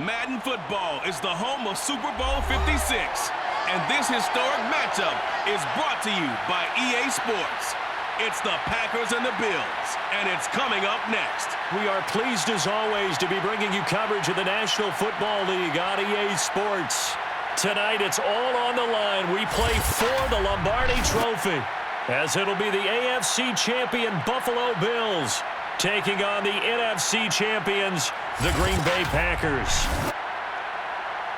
Madden football is the home of Super Bowl 56. And this historic matchup is brought to you by EA Sports. It's the Packers and the Bills, and it's coming up next. We are pleased, as always, to be bringing you coverage of the National Football League on EA Sports. Tonight, it's all on the line. We play for the Lombardi Trophy, as it'll be the AFC champion Buffalo Bills taking on the NFC champions, the Green Bay Packers.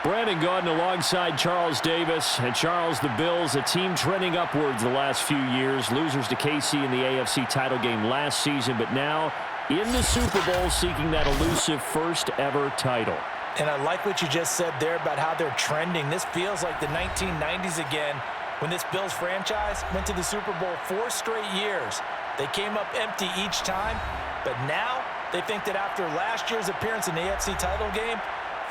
Brandon Gaudin alongside Charles Davis. And Charles, the Bills, a team trending upwards the last few years. Losers to KC in the AFC title game last season, but now in the Super Bowl seeking that elusive first ever title. And I like what you just said there about how they're trending. This feels like the 1990s again when this Bills franchise went to the Super Bowl 4 straight years. They came up empty each time, but now they think that after last year's appearance in the AFC title game,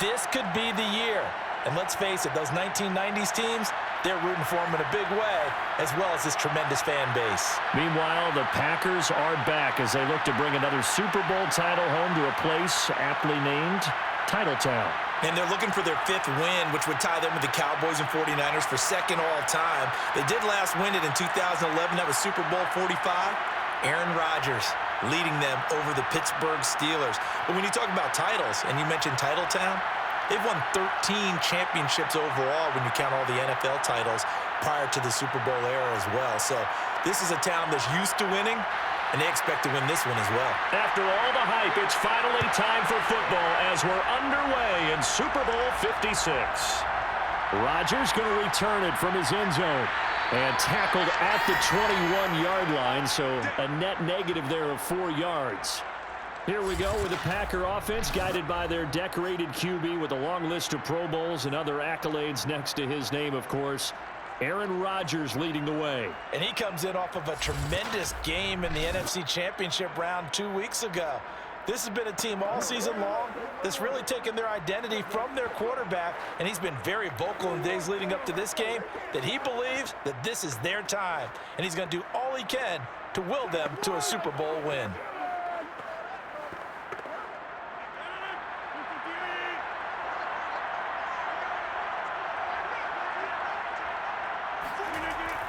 this could be the year. And let's face it, those 1990s teams, they're rooting for them in a big way, as well as this tremendous fan base. Meanwhile, the Packers are back as they look to bring another Super Bowl title home to a place aptly named Titletown. And they're looking for their 5th win, which would tie them with the Cowboys and 49ers for 2nd all-time. They did last win it in 2011. That was Super Bowl 45. Aaron Rodgers leading them over the Pittsburgh Steelers. But when you talk about titles, and you mentioned Titletown, they've won 13 championships overall when you count all the NFL titles prior to the Super Bowl era as well. So this is a town that's used to winning, and they expect to win this one as well. After all the hype, it's finally time for football as we're underway in Super Bowl 56. Rodgers going to return it from his end zone. And tackled at the 21-yard line, so a net negative there of 4 yards. Here we go with the Packer offense, guided by their decorated QB with a long list of Pro Bowls and other accolades next to his name, of course. Aaron Rodgers leading the way. And he comes in off of a tremendous game in the NFC Championship round 2 weeks ago. This has been a team all season long that's really taken their identity from their quarterback, and he's been very vocal in days leading up to this game that he believes that this is their time, and he's going to do all he can to will them to a Super Bowl win.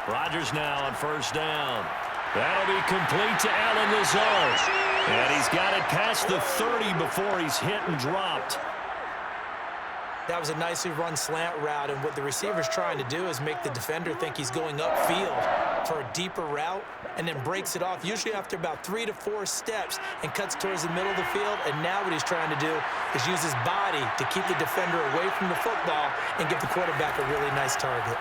Rodgers now on first down. That'll be complete to Allen Lazard. And he's got it past the 30 before he's hit and dropped. That was a nicely run slant route, and what the receiver's trying to do is make the defender think he's going upfield for a deeper route and then breaks it off, usually after about 3 to 4 steps, and cuts towards the middle of the field. And now what he's trying to do is use his body to keep the defender away from the football and give the quarterback a really nice target.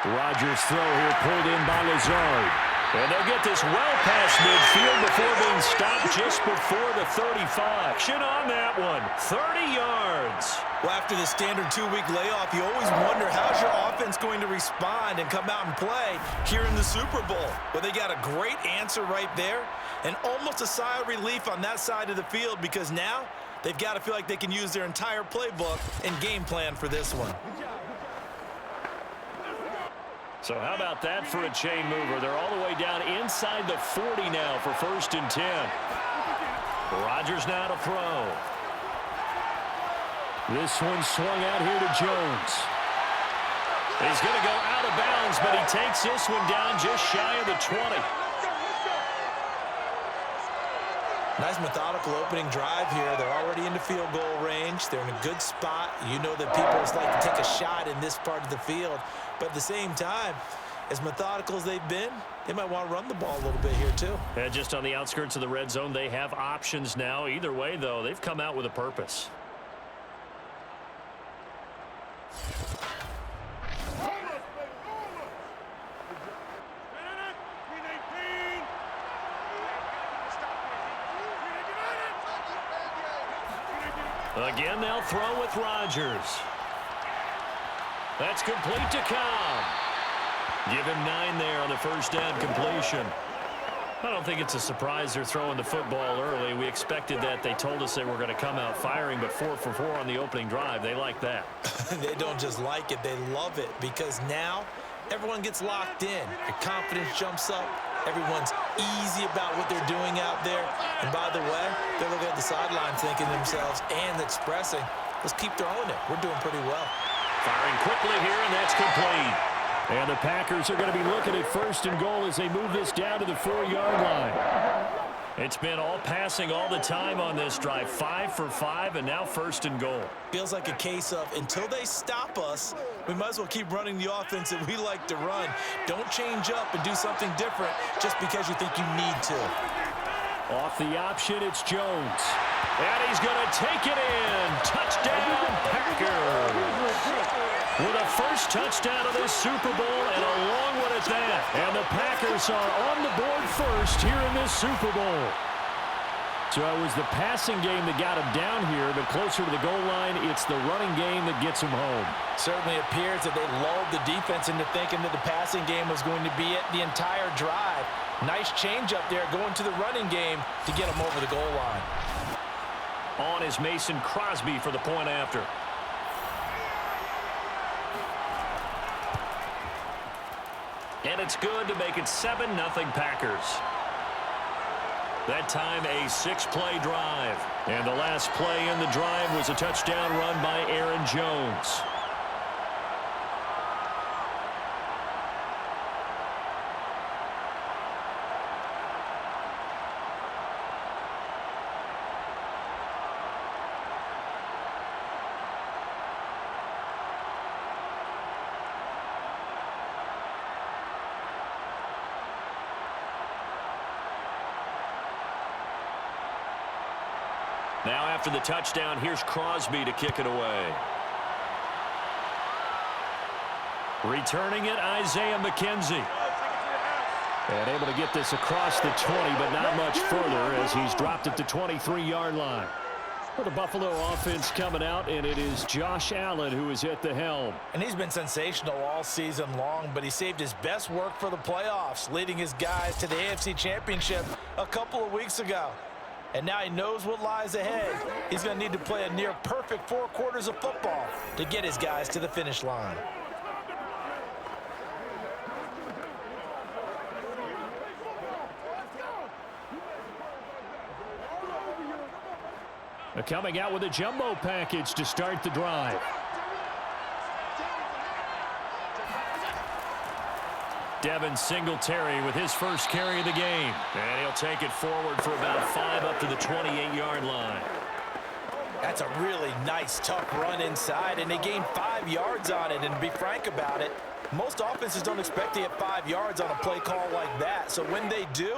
Rodgers' throw here pulled in by Lazard. And they'll get this well past midfield before being stopped just before the 35. Action on that one. 30 yards. Well, after the standard 2-week layoff, you always wonder how's your offense going to respond and come out and play here in the Super Bowl. Well, they got a great answer right there and almost a sigh of relief on that side of the field because now they've got to feel like they can use their entire playbook and game plan for this one. So how about that for a chain mover? They're all the way down inside the 40 now for 1st and 10. Rodgers now to throw. This one swung out here to Jones. He's going to go out of bounds, but he takes this one down just shy of the 20. Nice methodical opening drive here. They're already in the field goal range. They're in a good spot. You know that people just like to take a shot in this part of the field. But at the same time, as methodical as they've been, they might want to run the ball a little bit here too. And just on the outskirts of the red zone, they have options now. Either way, though, they've come out with a purpose. Again, they'll throw with Rodgers. That's complete to Cobb. Give him 9 there on the first down completion. I don't think it's a surprise they're throwing the football early. We expected that. They told us they were going to come out firing, but 4 for 4 on the opening drive. They like that. They don't just like it. They love it because now everyone gets locked in. Your confidence jumps up. Everyone's easy about what they're doing out there. And by the way, they're looking at the sideline thinking to themselves and expressing, let's keep throwing it. We're doing pretty well. Firing quickly here, and that's complete. And the Packers are going to be looking at 1st and goal as they move this down to the 4-yard line. It's been all passing all the time on this drive. 5 for 5, and now 1st and goal. Feels like a case of until they stop us, we might as well keep running the offense that we like to run. Don't change up and do something different just because you think you need to. Off the option, it's Jones. And he's going to take it in. Touchdown, Packers. With a first touchdown of this Super Bowl and a long one at that. And the Packers are on the board first here in this Super Bowl. So it was the passing game that got him down here, but closer to the goal line, it's the running game that gets him home. Certainly appears that they lulled the defense into thinking that the passing game was going to be it the entire drive. Nice change up there going to the running game to get him over the goal line. On is Mason Crosby for the point after. And it's good to make it 7-0 Packers. That time a 6-play drive. And the last play in the drive was a touchdown run by Aaron Jones. Now after the touchdown, here's Crosby to kick it away. Returning it, Isaiah McKenzie. And able to get this across the 20, but not much further as he's dropped it to 23-yard line. For the Buffalo offense coming out, and it is Josh Allen who is at the helm. And he's been sensational all season long, but he saved his best work for the playoffs, leading his guys to the AFC Championship a couple of weeks ago. And now he knows what lies ahead. He's going to need to play a near-perfect 4 quarters of football to get his guys to the finish line. Coming out with a jumbo package to start the drive. Devin Singletary with his first carry of the game. And he'll take it forward for about 5 up to the 28-yard line. That's a really nice, tough run inside, and they gained 5 yards on it. And to be frank about it, most offenses don't expect to get 5 yards on a play call like that. So when they do,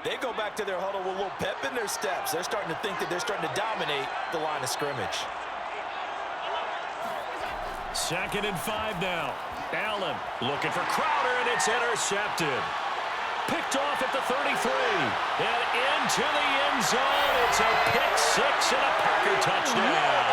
they go back to their huddle with a little pep in their steps. They're starting to think that they're starting to dominate the line of scrimmage. 2nd and 5 now. Allen looking for Crowder, and it's intercepted. Picked off at the 33. And into the end zone. It's a pick 6 and a Packer touchdown.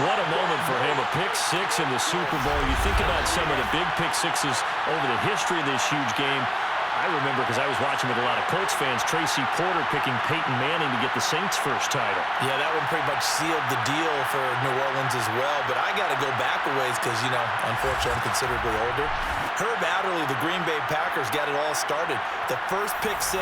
What a moment for him, a pick 6 in the Super Bowl. You think about some of the big pick 6s over the history of this huge game. I remember, because I was watching with a lot of Colts fans, Tracy Porter picking Peyton Manning to get the Saints' first title. Yeah, that one pretty much sealed the deal for New Orleans as well. But I got to go back a ways because, you know, unfortunately I'm considerably older. Herb Adderley, the Green Bay Packers, got it all started. The first pick 6,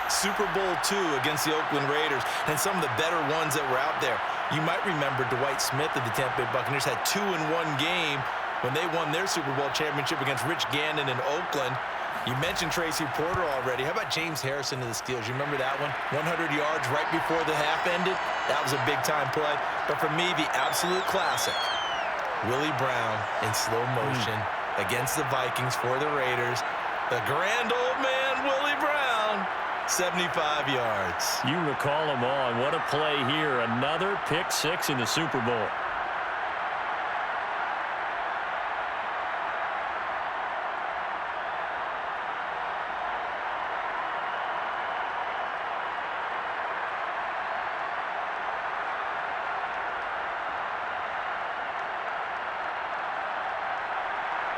Super Bowl II against the Oakland Raiders, and some of the better ones that were out there. You might remember Dwight Smith of the Tampa Bay Buccaneers had 2 in one game when they won their Super Bowl championship against Rich Gannon in Oakland. You mentioned Tracy Porter already. How about James Harrison of the Steelers? You remember that one? 100 yards right before the half ended. That was a big-time play. But for me, the absolute classic, Willie Brown in slow motion against the Vikings for the Raiders. The grand old man, Willie Brown, 75 yards. You recall them all. And what a play here. Another pick 6 in the Super Bowl.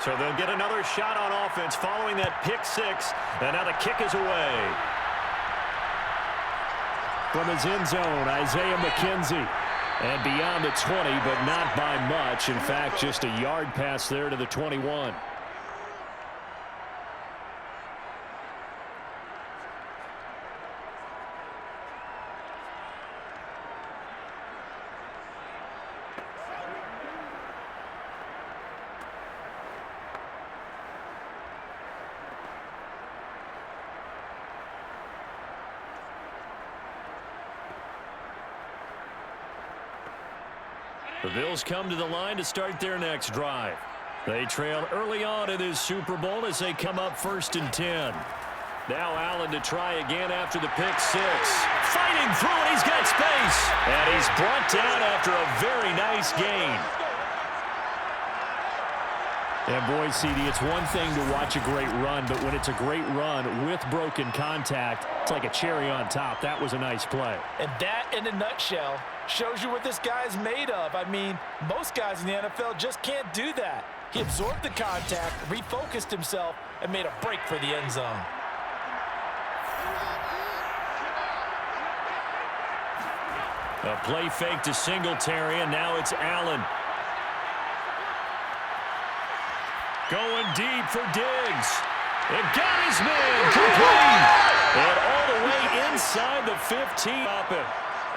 So they'll get another shot on offense following that pick 6. And now the kick is away. From his end zone, Isaiah McKenzie. And beyond the 20, but not by much. In fact, just a yard pass there to the 21. The Bills come to the line to start their next drive. They trail early on in this Super Bowl as they come up 1st and 10. Now Allen to try again after the pick six. Fighting through it, he's got space. And he's brought down after a very nice gain. And boy, CD, it's one thing to watch a great run, but when it's a great run with broken contact, it's like a cherry on top. That was a nice play. And that, in a nutshell, shows you what this guy's made of. I mean, most guys in the NFL just can't do that. He absorbed the contact, refocused himself, and made a break for the end zone. A play fake to Singletary, and now it's Allen. Going deep for Diggs. It got his man complete. And all the way inside the 15. Up it.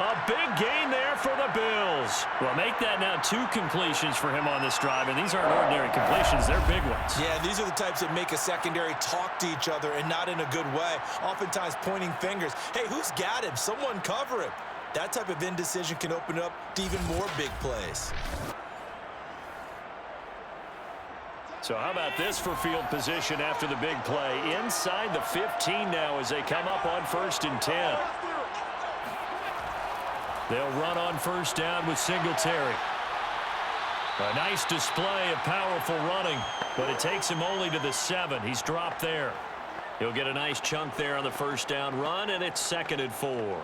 A big gain there for the Bills. Well, make that now 2 completions for him on this drive, and these aren't ordinary completions. They're big ones. Yeah, these are the types that make a secondary talk to each other, and not in a good way. Oftentimes pointing fingers. Hey, who's got him? Someone cover him. That type of indecision can open up to even more big plays. So how about this for field position after the big play? Inside the 15 now as they come up on 1st and 10. They'll run on 1st down with Singletary. A nice display of powerful running, but it takes him only to the 7. He's dropped there. He'll get a nice chunk there on the 1st down run, and it's 2nd and 4.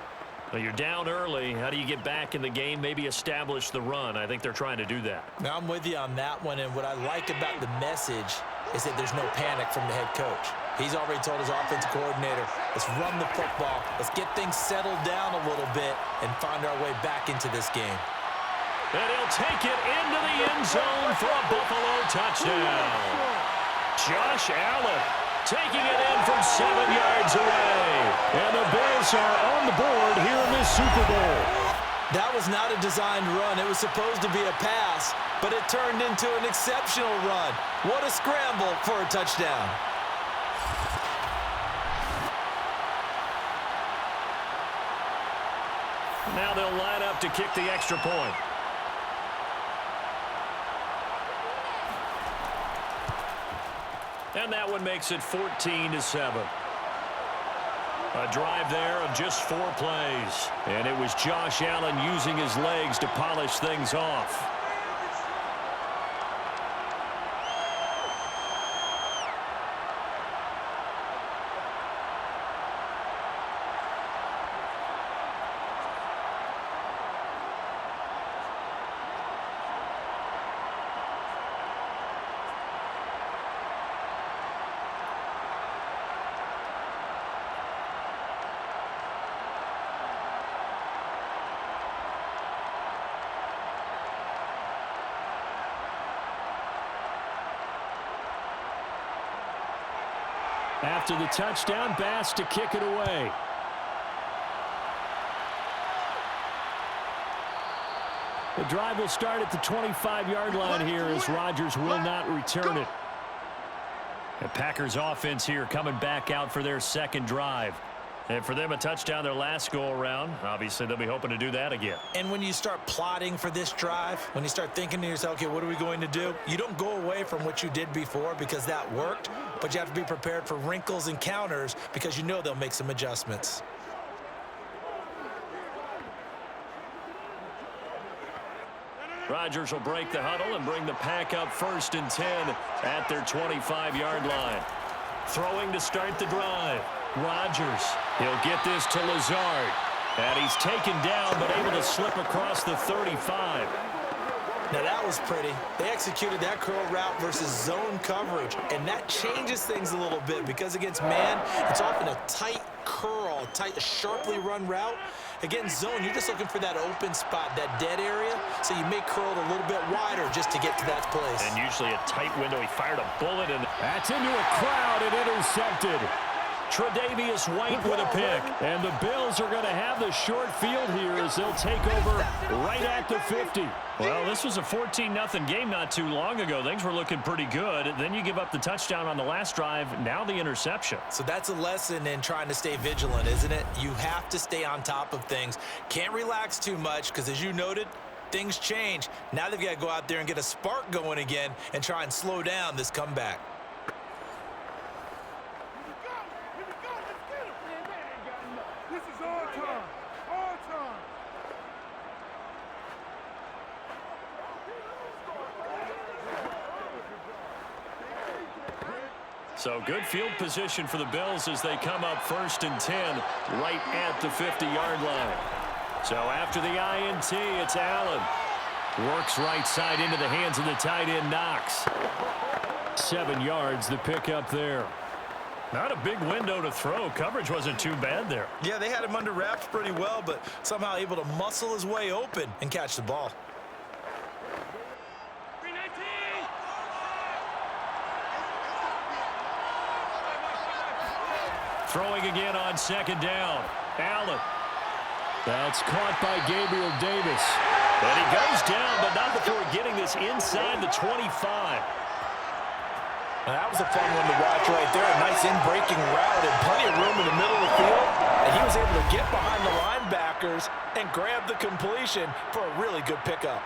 Well, you're down early. How do you get back in the game? Maybe establish the run. I think they're trying to do that. Now, I'm with you on that one, and what I like about the message is that there's no panic from the head coach. He's already told his offensive coordinator, let's run the football, let's get things settled down a little bit and find our way back into this game. And he'll take it into the end zone for a Buffalo touchdown. Josh Allen taking it in from 7 yards away. And the Bills are on the board here in this Super Bowl. That was not a designed run. It was supposed to be a pass, but it turned into an exceptional run. What a scramble for a touchdown. Now they'll line up to kick the extra point. And that one makes it 14-7. A drive there of just 4 plays. And it was Josh Allen using his legs to polish things off. After the touchdown, Bass to kick it away. The drive will start at the 25-yard line here as Rodgers will not return it. The Packers offense here coming back out for their 2nd drive. And for them, a touchdown their last go-around. Obviously, they'll be hoping to do that again. And when you start plotting for this drive, when you start thinking to yourself, okay, what are we going to do? You don't go away from what you did before because that worked, but you have to be prepared for wrinkles and counters because you know they'll make some adjustments. Rodgers will break the huddle and bring the pack up 1st and 10 at their 25-yard line. Throwing to start the drive. Rodgers, he'll get this to Lazard. And he's taken down but able to slip across the 35. Now that was pretty. They executed that curl route versus zone coverage, and that changes things a little bit because against man, it's often a tight curl, tight, sharply run route. Against zone, you're just looking for that open spot, that dead area, so you may curl it a little bit wider just to get to that place. And usually a tight window. He fired a bullet, and that's into a crowd and intercepted. Tre'Davious White with a pick. And the Bills are going to have the short field here as they'll take over right at the 50. Well, this was a 14-0 game not too long ago. Things were looking pretty good. Then you give up the touchdown on the last drive. Now the interception. So that's a lesson in trying to stay vigilant, isn't it? You have to stay on top of things. Can't relax too much because, as you noted, things change. Now they've got to go out there and get a spark going again and try and slow down this comeback. This is our time. Our time. So good field position for the Bills as they come up 1st and 10 right at the 50-yard line. So after the INT, it's Allen. Works right side into the hands of the tight end, Knox. 7 yards, the pickup there. Not a big window to throw. Coverage wasn't too bad there. Yeah, they had him under wraps pretty well, but somehow able to muscle his way open and catch the ball. Throwing again on 2nd down. Allen. That's caught by Gabriel Davis. And he goes down, but not before getting this inside the 25. And that was a fun one to watch right there. A nice in-breaking route and plenty of room in the middle of the field. And he was able to get behind the linebackers and grab the completion for a really good pickup.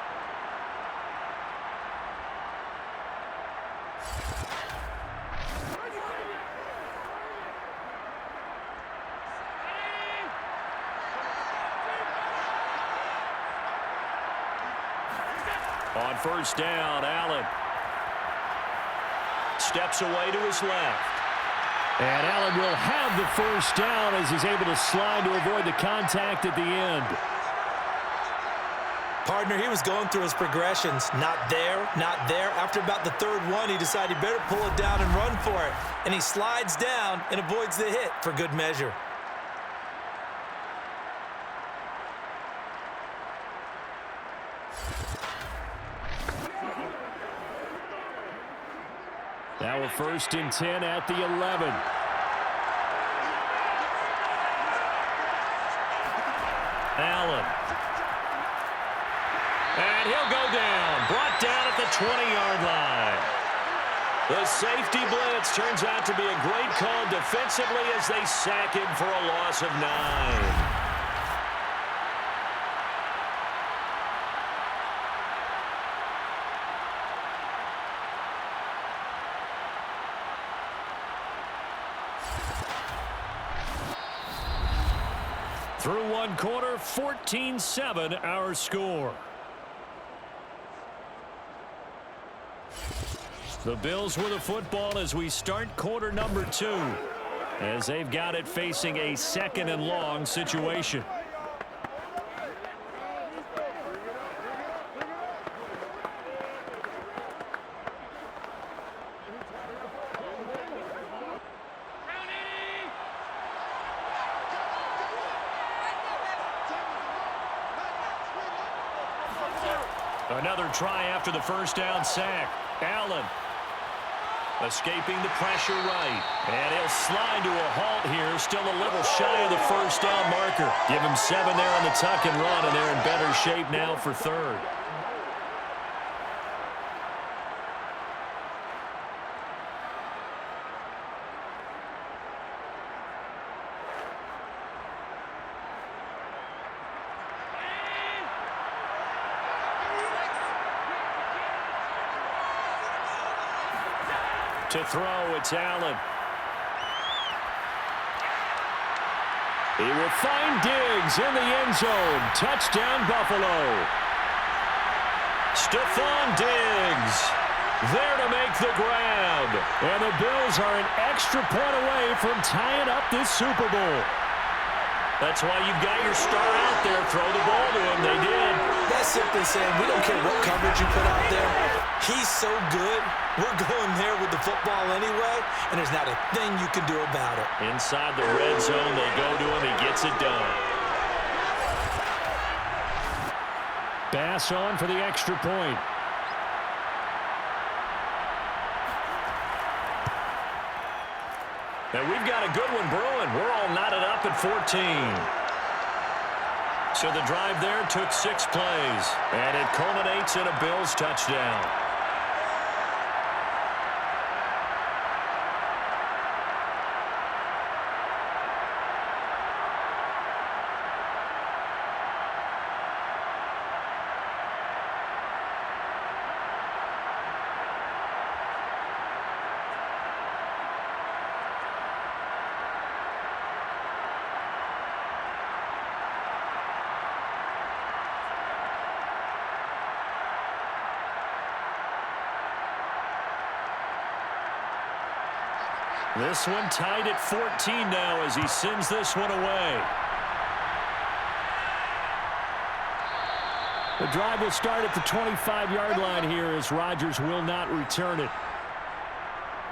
On 1st down, Allen steps away to his left. And Allen will have the 1st down as he's able to slide to avoid the contact at the end. Partner, he was going through his progressions. Not there, not there. After about the 3rd one, he decided he better pull it down and run for it. And he slides down and avoids the hit for good measure. Now a 1st and 10 at the 11. Allen. And he'll go down. Brought down at the 20-yard line. The safety blitz turns out to be a great call defensively as they sack him for a loss of 9. Through 1 quarter, 14-7 our score. The Bills with the football as we start quarter number 2, as they've got it facing a 2nd and long situation. Another try after the 1st down sack. Allen escaping the pressure right. And he'll slide to a halt here. Still a little shy of the 1st down marker. Give him 7 there on the tuck and run, and they're in better shape now for 3rd. To throw, it's Allen. He will find Diggs in the end zone. Touchdown, Buffalo. Stephon Diggs there to make the grab. And the Bills are an extra point away from tying up this Super Bowl. That's why you've got your star out there. Throw the ball to him. They did. That's simply saying we don't care what coverage you put out there. He's so good. We're going there with the football anyway, and there's not a thing you can do about it. Inside the red zone, they go to him. He gets it done. Bass on for the extra point. And we've got a good one brewing. We're all knotted up at 14. So the drive there took 6 plays, and it culminates in a Bills touchdown. This one tied at 14 now as he sends this one away. The drive will start at the 25-yard line here as Rodgers will not return it.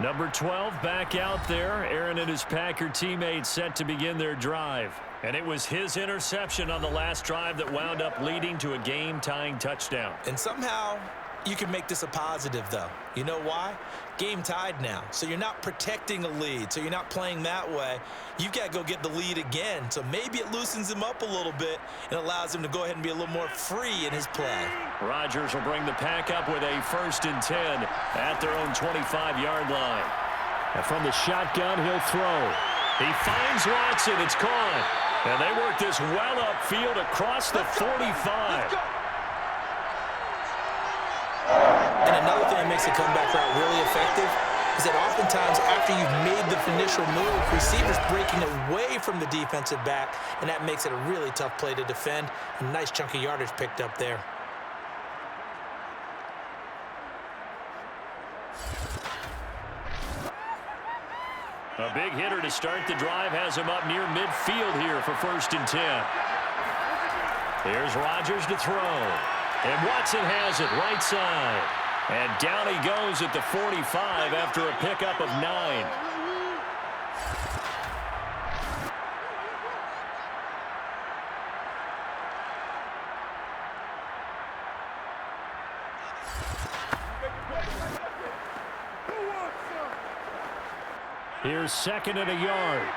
Number 12 back out there. Aaron and his Packer teammates set to begin their drive. And it was his interception on the last drive that wound up leading to a game-tying touchdown. And somehow you can make this a positive, though. You know why? Game tied now. So you're not protecting a lead. So you're not playing that way. You've got to go get the lead again. So maybe it loosens him up a little bit and allows him to go ahead and be a little more free in his play. Rodgers will bring the pack up with a 1st and 10 at their own 25-yard line. And from the shotgun, he'll throw. He finds Watson. It's caught. And they work this well upfield across the 45. And another thing that makes the comeback route really effective is that oftentimes after you've made the initial move, receivers breaking away from the defensive back, and that makes it a really tough play to defend. A nice chunk of yardage picked up there. A big hitter to start the drive has him up near midfield here for 1st and 10. Here's Rodgers to throw. And Watson has it right side. And down he goes at the 45 after a pickup of 9. Here's 2nd and a yard.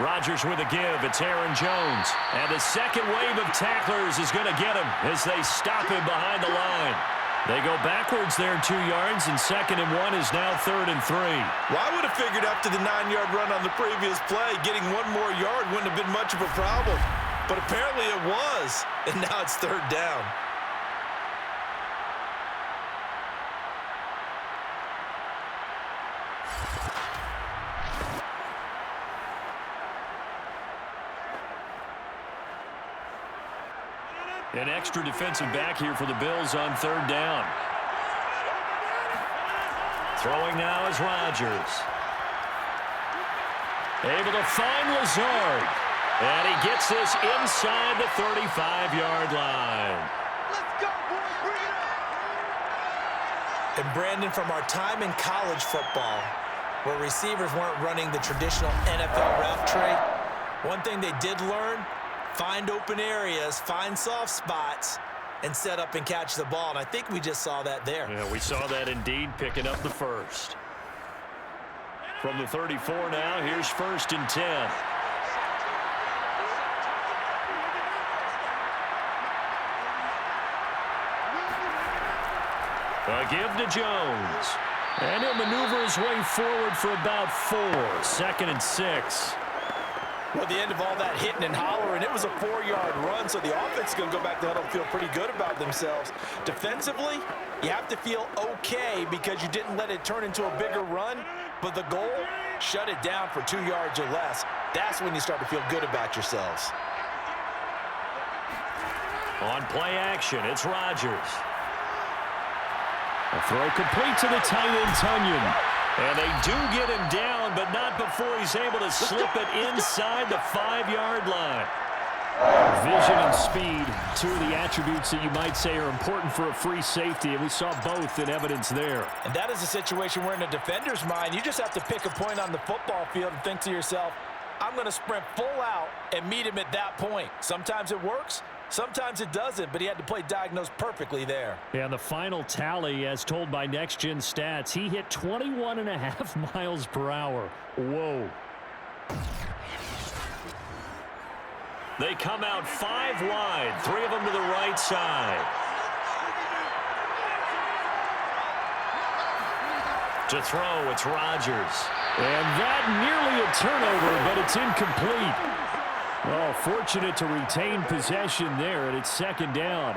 Rodgers with a give. It's Aaron Jones. And the second wave of tacklers is going to get him as they stop him behind the line. They go backwards there 2 yards, and 2nd and 1 is now 3rd and 3. Well, I would have figured after the 9-yard run on the previous play, getting 1 more yard wouldn't have been much of a problem. But apparently it was, and now it's 3rd down. An extra defensive back here for the Bills on 3rd down. Throwing now is Rodgers. Able to find Lazard. And he gets this inside the 35-yard line. Let's go, boys. Bring it up. And Brandon, from our time in college football, where receivers weren't running the traditional NFL route tree, one thing they did learn: find open areas, find soft spots, and set up and catch the ball. And I think we just saw that there. Yeah, we saw that indeed, picking up the 1st. From the 34 now, here's 1st and 10. A give to Jones. And he'll maneuver his way forward for about 4. 2nd and 6. Well, at the end of all that hitting and hollering, it was a 4-yard run, so the offense is going to go back to huddle and feel pretty good about themselves. Defensively, you have to feel okay because you didn't let it turn into a bigger run, but the goal, shut it down for 2 yards or less. That's when you start to feel good about yourselves. On play action, it's Rodgers. A throw complete to the tight end, Tunyon. And they do get him down, but not before he's able to slip it inside the 5-yard line. Vision and speed, 2 of the attributes that you might say are important for a free safety, and we saw both in evidence there. And that is a situation where in a defender's mind, you just have to pick a point on the football field and think to yourself, I'm going to sprint full out and meet him at that point. Sometimes it works. Sometimes it doesn't, but he had to play diagnosed perfectly there. And the final tally, as told by Next Gen Stats, he hit 21.5 miles per hour. Whoa. They come out 5 wide, 3 of them to the right side. To throw, it's Rodgers. And that nearly a turnover, but it's incomplete. Oh, fortunate to retain possession there, and it's 2nd down.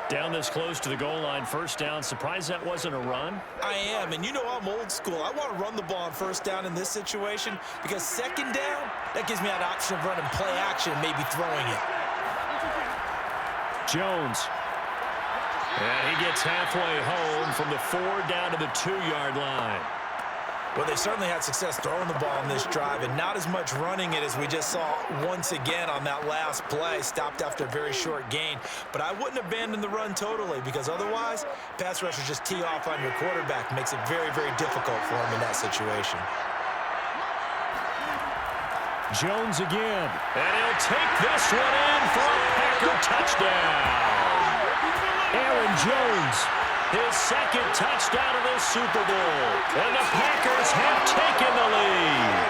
Down this close to the goal line, 1st down. Surprised that wasn't a run? I am, and you know I'm old school. I want to run the ball on 1st down in this situation because 2nd down, that gives me that option of running play action and maybe throwing it. Jones. And he gets halfway home from the 4 down to the 2-yard line. Well, they certainly had success throwing the ball in this drive and not as much running it as we just saw once again on that last play. Stopped after a very short gain. But I wouldn't abandon the run totally because otherwise, pass rushers just tee off on your quarterback. Makes it very, very difficult for him in that situation. Jones again. And he'll take this one in for a Packer touchdown. Aaron Jones, his second touchdown of this Super Bowl. And the Packers have taken the lead.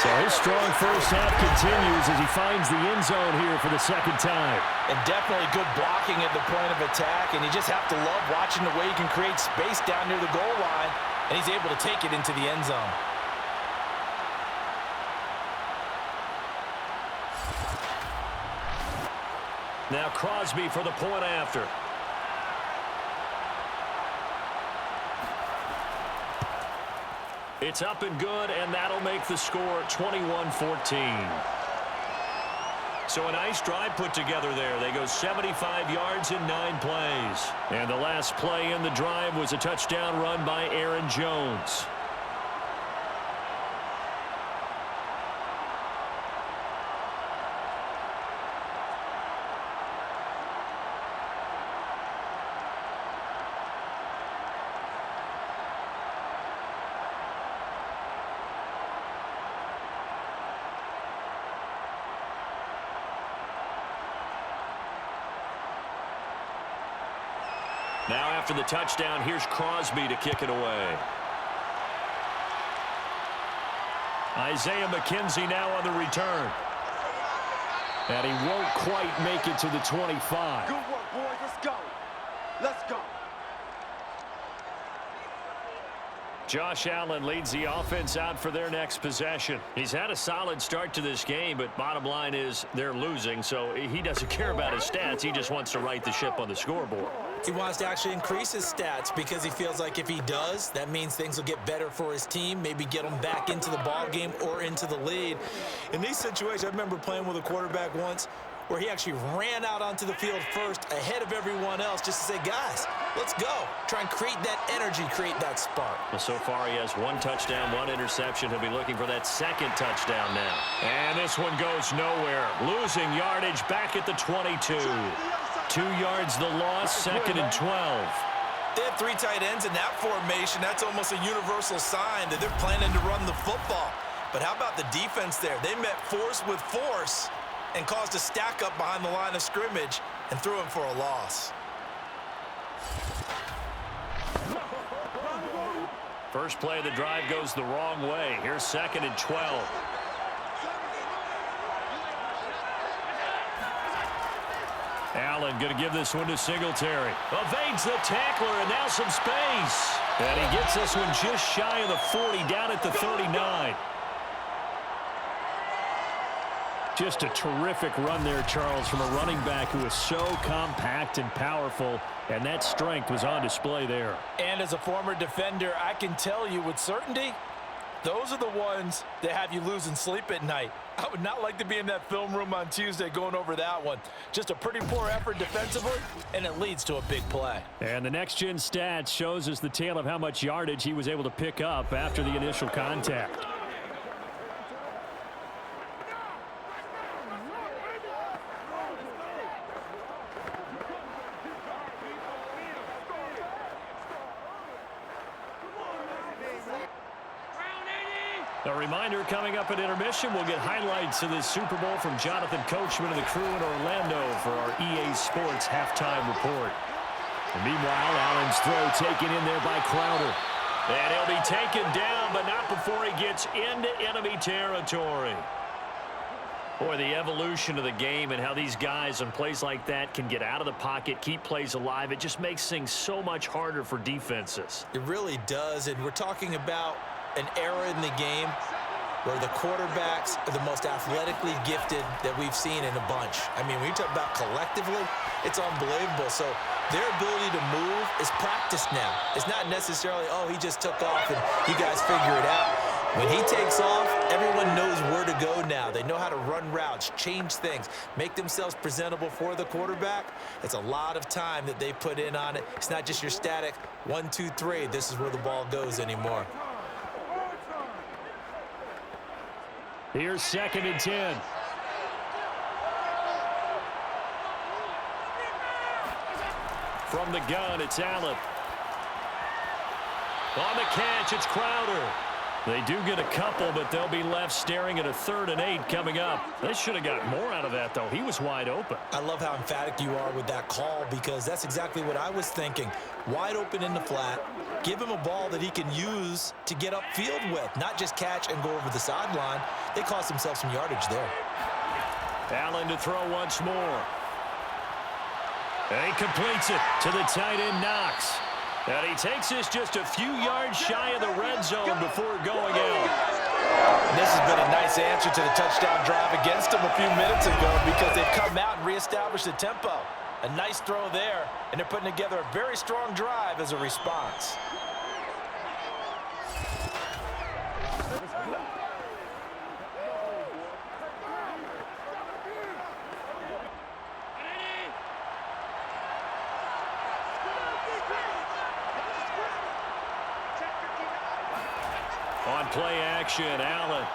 So his strong first half continues as he finds the end zone here for the second time. And definitely good blocking at the point of attack. And you just have to love watching the way he can create space down near the goal line. And he's able to take it into the end zone. Now Crosby for the point after. It's up and good, and that'll make the score 21-14. So a nice drive put together there. They go 75 yards in 9 plays. And the last play in the drive was a touchdown run by Aaron Jones. Now after the touchdown, here's Crosby to kick it away. Isaiah McKenzie now on the return. And he won't quite make it to the 25. Good work, boys. Let's go. Let's go. Josh Allen leads the offense out for their next possession. He's had a solid start to this game, but bottom line is they're losing, so he doesn't care about his stats. He just wants to right the ship on the scoreboard. He wants to actually increase his stats because he feels like if he does, that means things will get better for his team, maybe get them back into the ball game or into the lead. In these situations, I remember playing with a quarterback once where he actually ran out onto the field first ahead of everyone else just to say, guys, let's go. Try and create that energy, create that spark. Well, so far he has 1 touchdown, 1 interception. He'll be looking for that second touchdown now. And this one goes nowhere. Losing yardage back at the 22. 2 yards the loss, 2nd and 12. They have 3 tight ends in that formation. That's almost a universal sign that they're planning to run the football. But how about the defense there? They met force with force and caused a stack up behind the line of scrimmage and threw him for a loss. First play of the drive goes the wrong way. Here's 2nd and 12. Allen going to give this one to Singletary. Evades the tackler, and now some space. And he gets this one just shy of the 40, down at the 39. Just a terrific run there, Charles, from a running back who is so compact and powerful, and that strength was on display there. And as a former defender, I can tell you with certainty, those are the ones that have you losing sleep at night. I would not like to be in that film room on Tuesday going over that one. Just a pretty poor effort defensively, and it leads to a big play. And the next-gen stats shows us the tale of how much yardage he was able to pick up after the initial contact. A reminder coming up at intermission, we'll get highlights of this Super Bowl from Jonathan Coachman and the crew in Orlando for our EA Sports halftime report. And meanwhile, Allen's throw taken in there by Crowder. And he'll be taken down, but not before he gets into enemy territory. Boy, the evolution of the game and how these guys on plays like that can get out of the pocket, keep plays alive, it just makes things so much harder for defenses. It really does, and we're talking about an era in the game where the quarterbacks are the most athletically gifted that we've seen in a bunch. I mean, when you talk about collectively, it's unbelievable. So their ability to move is practiced now. It's not necessarily, oh, he just took off and you guys figure it out. When he takes off, Everyone knows where to go now. They know how to run routes, change things, make themselves presentable for the quarterback. It's a lot of time that they put in on it. It's not just your static 1, 2, 3. This is where the ball goes anymore. Here's 2nd and 10. From the gun, it's Allen. On the catch, it's Crowder. They do get a couple, but they'll be left staring at a 3rd and 8 coming up. They should have got more out of that, though. He was wide open. I love how emphatic you are with that call because that's exactly what I was thinking. Wide open in the flat. Give him a ball that he can use to get upfield with, not just catch and go over the sideline. They cost themselves some yardage there. Allen to throw once more. And he completes it to the tight end, Knox. And he takes this just a few yards shy of the red zone before going out. And this has been a nice answer to the touchdown drive against them a few minutes ago because they've come out and reestablished the tempo. A nice throw there, and they're putting together a very strong drive as a response. On play action, Allen.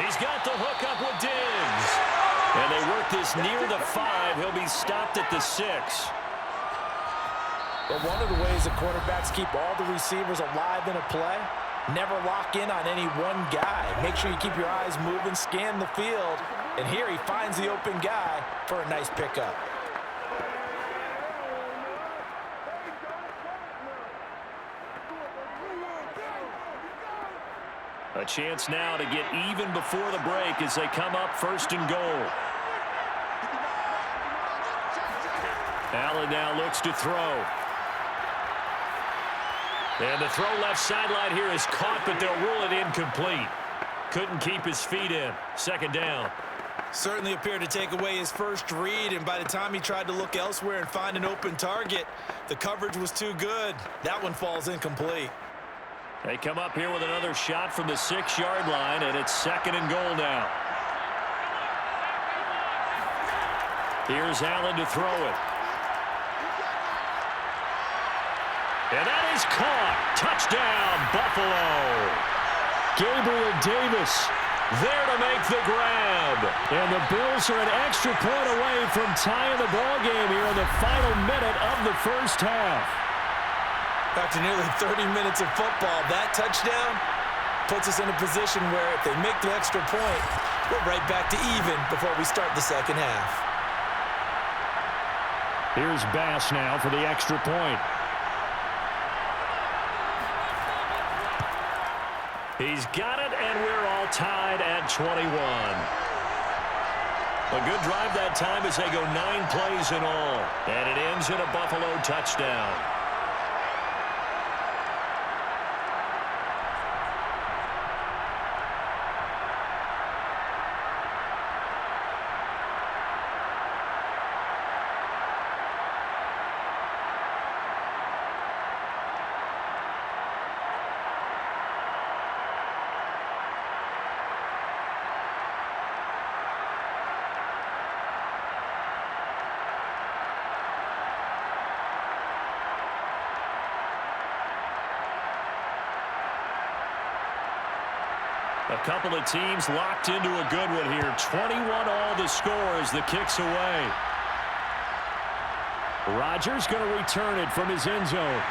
He's got the hook up with Diggs. And they work this near the 5. He'll be stopped at the 6. But one of the ways the quarterbacks keep all the receivers alive in a play, never lock in on any one guy. Make sure you keep your eyes moving, scan the field. And here he finds the open guy for a nice pickup. A chance now to get even before the break as they come up 1st and goal. Allen now looks to throw. And the throw left sideline here is caught, but they'll rule it incomplete. Couldn't keep his feet in. 2nd down. Certainly appeared to take away his first read, and by the time he tried to look elsewhere and find an open target, the coverage was too good. That one falls incomplete. They come up here with another shot from the 6-yard line, and it's 2nd and goal now. Here's Allen to throw it. And that is caught. Touchdown, Buffalo. Gabriel Davis there to make the grab. And the Bills are an extra point away from tying the ball game here in the final minute of the first half. After nearly 30 minutes of football, that touchdown puts us in a position where if they make the extra point, we're right back to even before we start the second half. Here's Bass now for the extra point. He's got it, and we're all tied at 21. A good drive that time as they go 9 plays in all. And it ends in a Buffalo touchdown. A couple of teams locked into a good one here. 21 all the score as the kick's away. Rodgers going to return it from his end zone.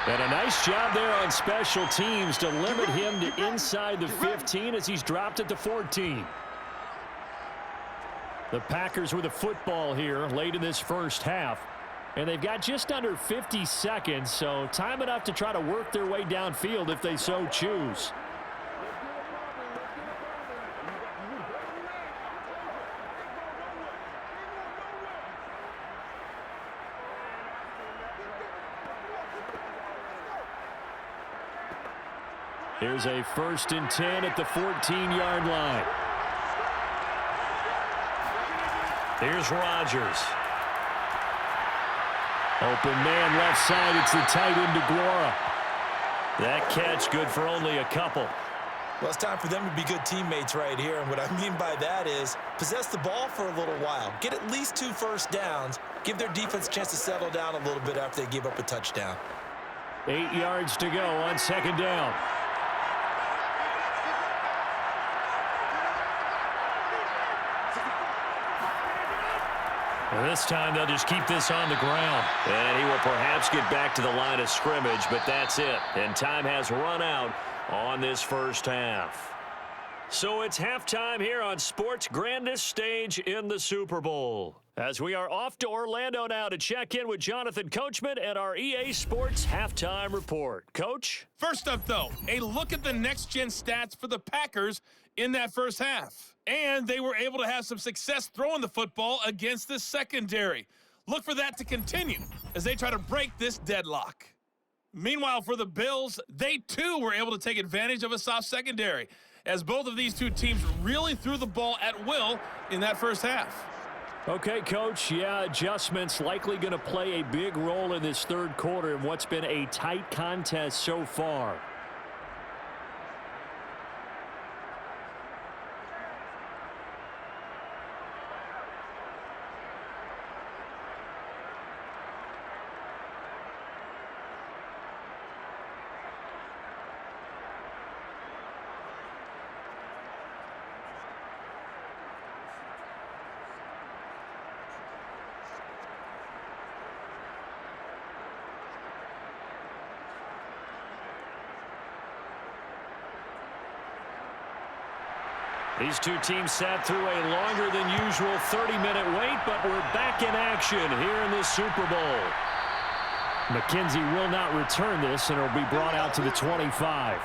And a nice job there on special teams to limit him to inside the 15 as he's dropped at the 14. The Packers with a football here late in this first half. And they've got just under 50 seconds, so time enough to try to work their way downfield if they so choose. Here's a 1st and 10 at the 14-yard line. Here's Rodgers. Open man left side. It's the tight end DeGuara. That catch good for only a couple. Well, it's time for them to be good teammates right here. And what I mean by that is possess the ball for a little while. Get at least 2 first downs. Give their defense a chance to settle down a little bit after they give up a touchdown. 8 yards to go on second down. And this time they'll just keep this on the ground. And he will perhaps get back to the line of scrimmage, but that's it. And time has run out on this first half. So it's halftime here on sports' grandest stage in the Super Bowl. As we are off to Orlando now to check in with Jonathan Coachman and our EA Sports Halftime Report. Coach? First up, though, a look at the next-gen stats for the Packers in that first half. And they were able to have some success throwing the football against the secondary. Look for that to continue as they try to break this deadlock. Meanwhile, for the Bills, they too were able to take advantage of a soft secondary, as both of these two teams really threw the ball at will in that first half. Okay, Coach, yeah, adjustments likely going to play a big role in this third quarter in what's been a tight contest so far. These two teams sat through a longer than usual 30-minute wait, but we're back in action here in the Super Bowl. McKenzie will not return this, and it'll be brought out to the 25.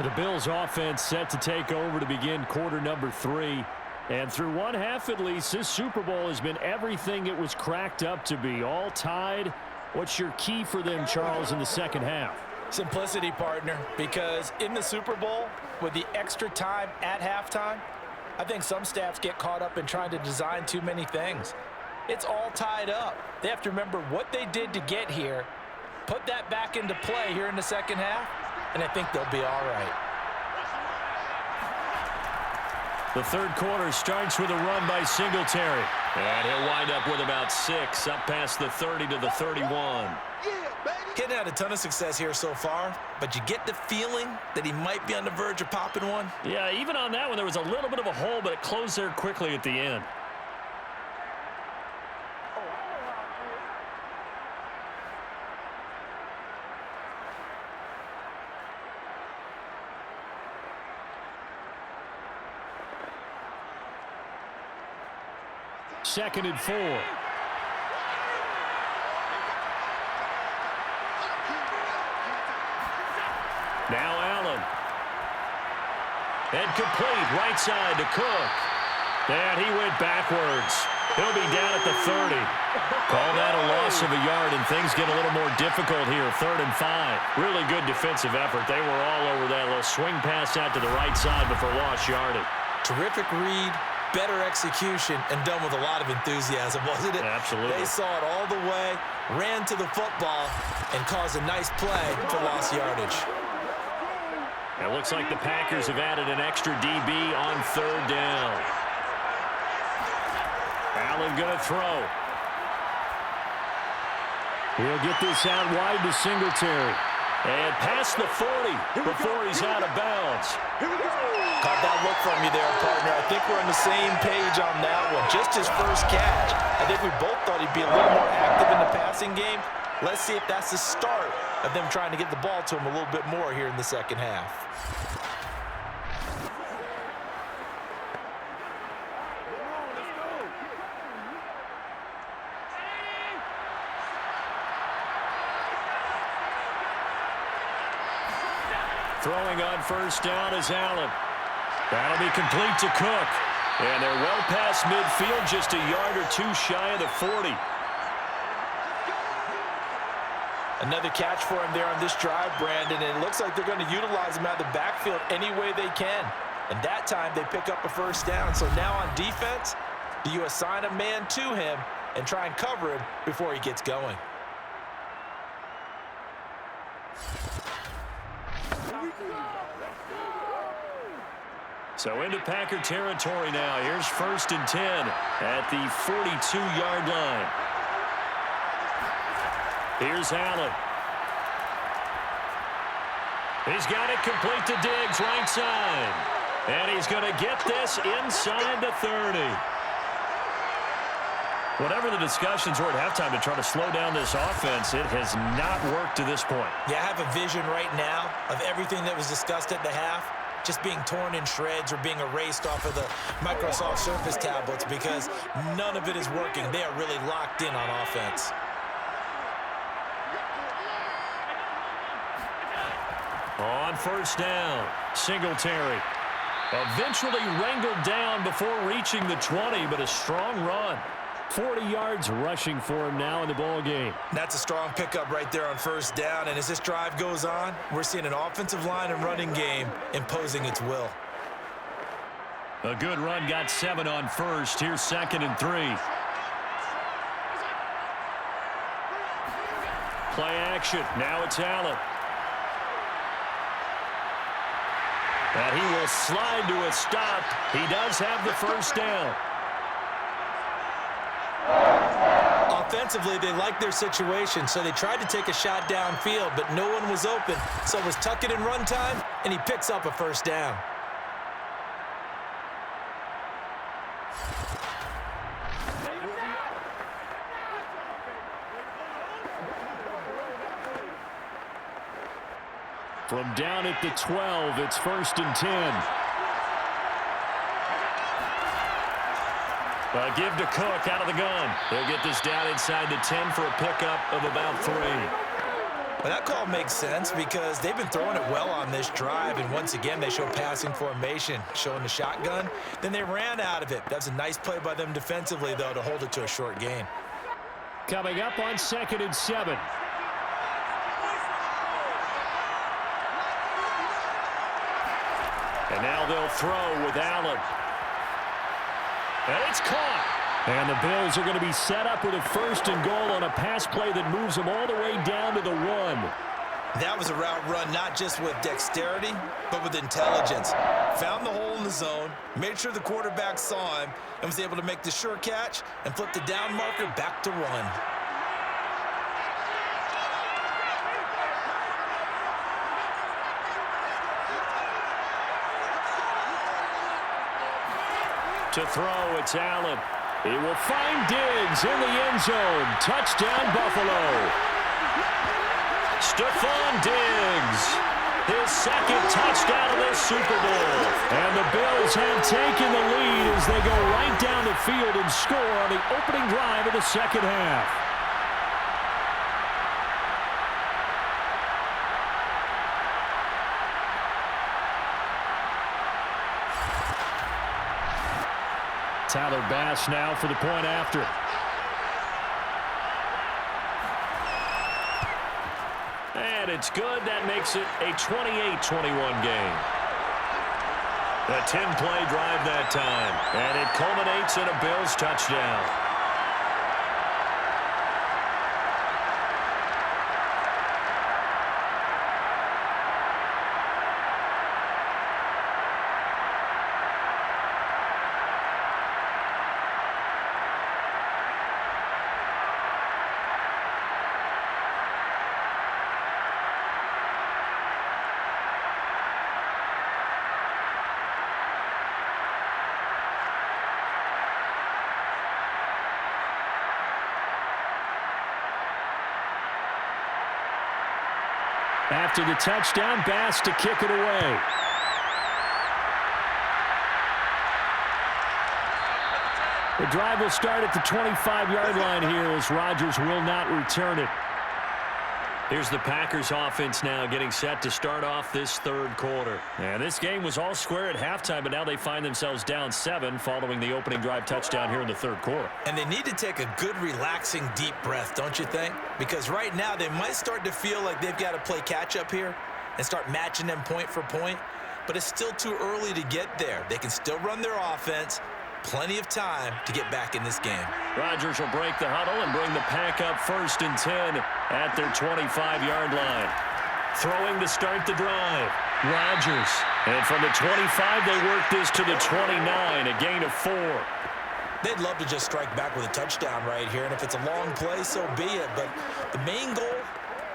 The Bills offense set to take over to begin quarter number 3. And through one half at least, this Super Bowl has been everything it was cracked up to be. All tied. What's your key for them, Charles, in the second half? Simplicity, partner, because in the Super Bowl, with the extra time at halftime, I think some staffs get caught up in trying to design too many things. It's all tied up. They have to remember what they did to get here, put that back into play here in the second half, and I think they'll be all right. The third quarter starts with a run by Singletary. And he'll wind up with about 6, up past the 30 to the 31. Getting had a ton of success here so far, but you get the feeling that he might be on the verge of popping one. Yeah, even on that one, there was a little bit of a hole, but it closed there quickly at the end. Second and 4. Now Allen. And complete right side to Cook. And he went backwards. He'll be down at the 30. Call that a loss of a yard, and things get a little more difficult here. 3rd and 5. Really good defensive effort. They were all over that little swing pass out to the right side before lost yardage. Terrific read, better execution, and done with a lot of enthusiasm, wasn't it? Absolutely. They saw it all the way, ran to the football, and caused a nice play for lost yardage. It looks like the Packers have added an extra DB on 3rd down. Allen going to throw. He'll get this out wide to Singletary. And past the 40 before he's out of bounds. Caught that look from you there, partner. I think we're on the same page on that one. Just his first catch. I think we both thought he'd be a little more active in the passing game. Let's see if that's the start of them trying to get the ball to him a little bit more here in the second half. Throwing on first down is Allen. That'll be complete to Cook. And they're well past midfield, just a yard or 2 shy of the 40. Another catch for him there on this drive, Brandon, and it looks like they're going to utilize him out of the backfield any way they can. And that time they pick up a first down. So now on defense, do you assign a man to him and try and cover him before he gets going? So into Packer territory now. Here's 1st and 10 at the 42-yard line. Here's Allen. He's got it complete to Diggs, right side. And he's going to get this inside the 30. Whatever the discussions were at halftime to try to slow down this offense, it has not worked to this point. Yeah, I have a vision right now of everything that was discussed at the half just being torn in shreds or being erased off of the Microsoft Surface tablets because none of it is working. They are really locked in on offense. On 1st down, Singletary. Eventually wrangled down before reaching the 20, but a strong run. 40 yards rushing for him now in the ball game. That's a strong pickup right there on 1st down, and as this drive goes on, we're seeing an offensive line and running game imposing its will. A good run, got 7 on 1st. Here's 2nd and 3. Play action. Now it's Allen. And he will slide to a stop. He does have the 1st down. Offensively, they liked their situation, so they tried to take a shot downfield, but no one was open. So it was tuck it in run time, and he picks up a 1st down. From down at the 12, it's 1st and 10. Give to Cook out of the gun. They'll get this down inside the 10 for a pickup of about 3. Well, that call makes sense because they've been throwing it well on this drive, and once again, they show passing formation, showing the shotgun. Then they ran out of it. That's a nice play by them defensively, though, to hold it to a short gain. Coming up on 2nd and 7. And now they'll throw with Allen. And it's caught. And the Bills are going to be set up with a 1st and goal on a pass play that moves them all the way down to the 1. That was a route run not just with dexterity, but with intelligence. Found the hole in the zone, made sure the quarterback saw him, and was able to make the sure catch and flip the down marker back to 1. To throw, it's Allen. He will find Diggs in the end zone. Touchdown, Buffalo. Stephon Diggs, his 2nd touchdown of this Super Bowl. And the Bills have taken the lead as they go right down the field and score on the opening drive of the 2nd half. Tyler Bass now for the point after. And it's good. That makes it a 28-21 game. A 10-play drive that time. And it culminates in a Bills touchdown. After the touchdown, Bass to kick it away. The drive will start at the 25-yard line here as Rodgers will not return it. Here's the Packers offense now getting set to start off this 3rd quarter. And this game was all square at halftime, but now they find themselves down 7 following the opening drive touchdown here in the 3rd quarter. And they need to take a good, relaxing, deep breath, don't you think? Because right now they might start to feel like they've got to play catch-up here and start matching them point for point. But it's still too early to get there. They can still run their offense. Plenty of time to get back in this game. Rodgers will break the huddle and bring the pack up 1st and 10 at their 25-yard line. Throwing to start the drive. Rodgers And from the 25, they work this to the 29, a gain of 4. They'd love to just strike back with a touchdown right here, and if it's a long play, so be it. But the main goal,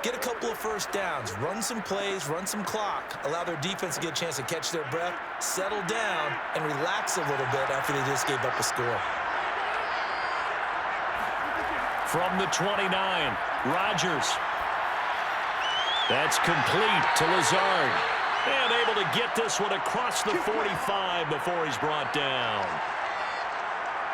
get a couple of first downs, run some plays, run some clock, allow their defense to get a chance to catch their breath, settle down, and relax a little bit after they just gave up a score. From the 29, Rodgers. That's complete to Lazard. And able to get this one across the 45 before he's brought down.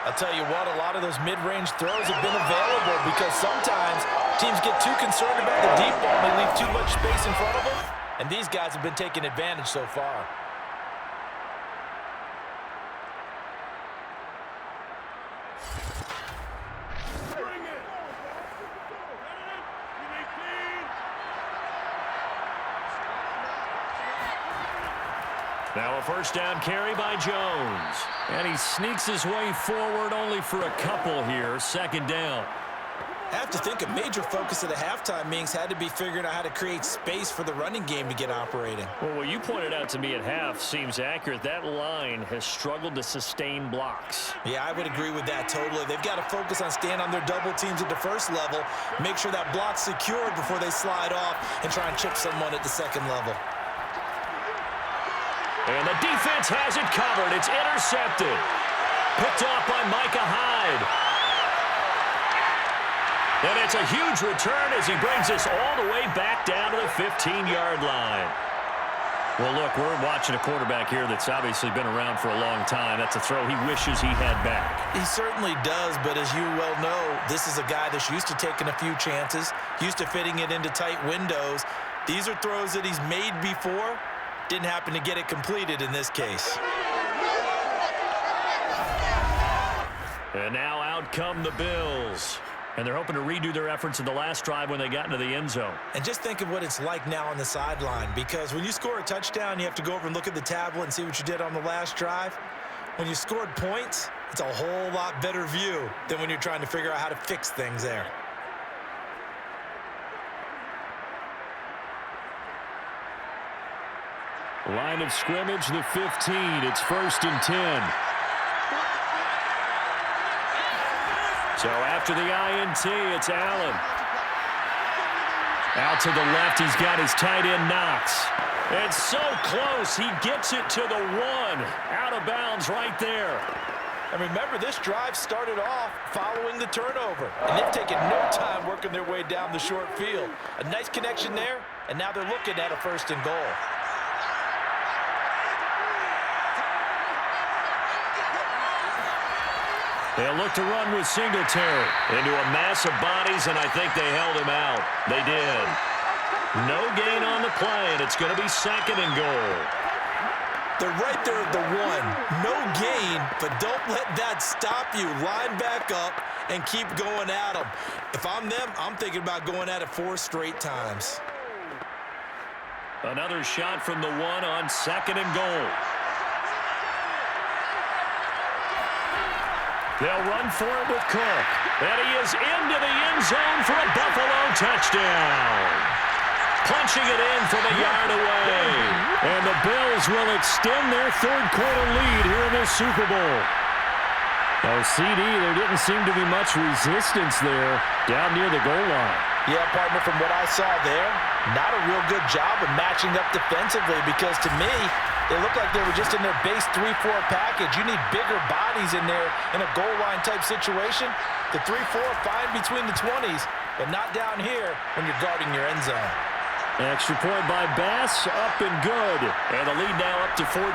I'll tell you what, a lot of those mid-range throws have been available because sometimes teams get too concerned about the deep ball and they leave too much space in front of them, and these guys have been taking advantage so far. Now a first down carry by Jones. And he sneaks his way forward only for a couple here. Second down. I have to think a major focus of the halftime meetings had to be figuring out how to create space for the running game to get operating. Well, what you pointed out to me at half seems accurate. That line has struggled to sustain blocks. Yeah, I would agree with that totally. They've got to focus on staying on their double teams at the first level, make sure that block's secured before they slide off and try and chip someone at the second level. And the defense has it covered. It's intercepted. Picked off by Micah Hyde. And it's a huge return as he brings us all the way back down to the 15-yard line. Well, look, we're watching a quarterback here that's obviously been around for a long time. That's a throw he wishes he had back. He certainly does, but as you well know, this is a guy that's used to taking a few chances, used to fitting it into tight windows. These are throws that he's made before. Didn't happen to get it completed in this case. And now out come the Bills. And they're hoping to redo their efforts in the last drive when they got into the end zone. And just think of what it's like now on the sideline, because when you score a touchdown, you have to go over and look at the tablet and see what you did on the last drive. When you scored points, it's a whole lot better view than when you're trying to figure out how to fix things there. Line of scrimmage, the 15. It's 1st and 10. So after the INT, it's Allen. Out to the left, he's got his tight end Knox. It's so close, he gets it to the 1. Out of bounds right there. And remember, this drive started off following the turnover. And they've taken no time working their way down the short field. A nice connection there, and now they're looking at a 1st and goal. They'll look to run with Singletary into a mass of bodies, and I think they held him out. They did. No gain on the play, and it's going to be 2nd and goal. They're right there at the 1. No gain, but don't let that stop you. Line back up and keep going at them. If I'm them, I'm thinking about going at it 4 straight times. Another shot from the 1 on 2nd and goal. They'll run for it with Cook. And he is into the end zone for a Buffalo touchdown. Punching it in from a yard away. And the Bills will extend their 3rd quarter lead here in this Super Bowl. Oh, CD, there didn't seem to be much resistance there down near the goal line. Yeah, partner, from what I saw there, not a real good job of matching up defensively, because to me, they look like they were just in their base 3-4 package. You need bigger bodies in there in a goal line type situation. The 3-4 fine between the 20s, but not down here when you're guarding your end zone. Extra point by Bass, up and good. And the lead now up to 14.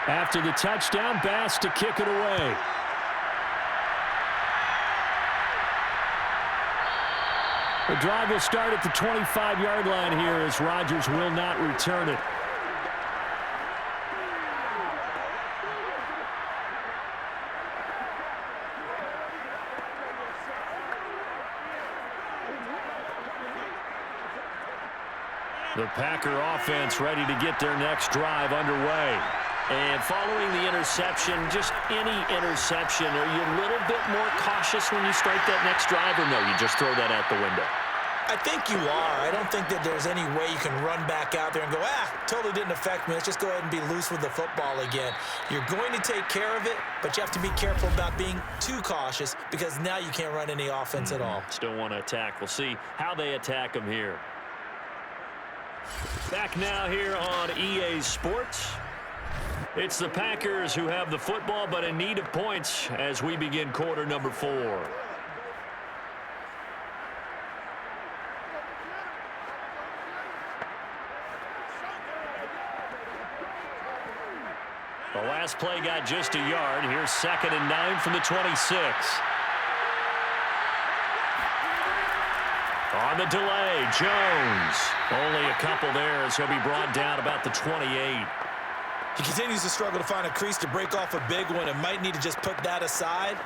After the touchdown, Bass to kick it away. The drive will start at the 25-yard line here as Rodgers will not return it. The Packer offense ready to get their next drive underway. And following the interception, just any interception, are you a little bit more cautious when you start that next drive, or no, you just throw that out the window? I think you are. I don't think that there's any way you can run back out there and go, totally didn't affect me. Let's just go ahead and be loose with the football again. You're going to take care of it, but you have to be careful about being too cautious because now you can't run any offense at all. Still want to attack. We'll see how they attack them here. Back now here on EA Sports. It's the Packers who have the football, but in need of points as we begin quarter number 4. The last play got just a yard. Here's 2nd and 9 from the 26. On the delay, Jones. Only a couple there as he'll be brought down about the 28. He continues to struggle to find a crease to break off a big one and might need to just put that aside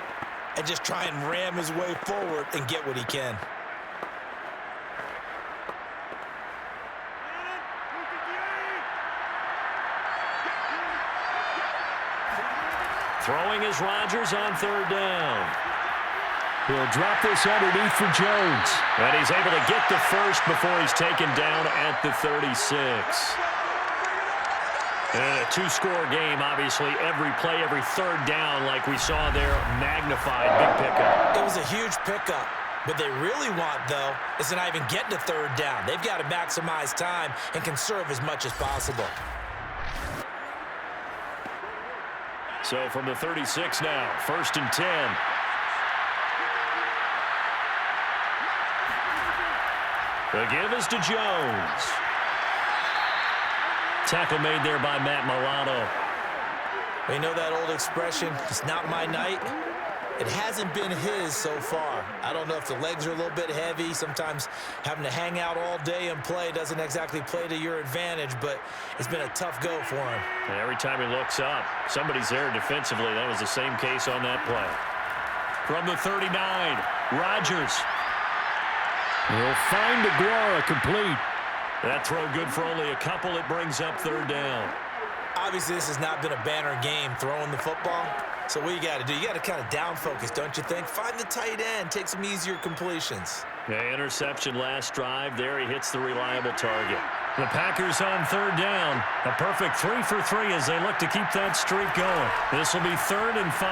and just try and ram his way forward and get what he can. Throwing is Rodgers on 3rd down. He'll drop this underneath for Jones. And he's able to get the first before he's taken down at the 36. And a 2-score game, obviously, every play, every 3rd down, like we saw there, magnified, big pickup. It was a huge pickup. What they really want, though, is to not even get to 3rd down. They've got to maximize time and conserve as much as possible. So from the 36 now, 1st and 10. The give is to Jones. Tackle made there by Matt Milano. You know that old expression, it's not my night? It hasn't been his so far. I don't know if the legs are a little bit heavy. Sometimes having to hang out all day and play doesn't exactly play to your advantage, but it's been a tough go for him. And every time he looks up, somebody's there defensively. That was the same case on that play. From the 39, Rodgers. He'll find Aguara complete. That throw good for only a couple. It brings up 3rd down. Obviously, this has not been a banner game throwing the football. So what you got to do, you got to kind of down focus, don't you think? Find the tight end, take some easier completions. Yeah, interception last drive. There he hits the reliable target. The Packers on 3rd down. A perfect 3 for 3 as they look to keep that streak going. This will be 3rd and 5.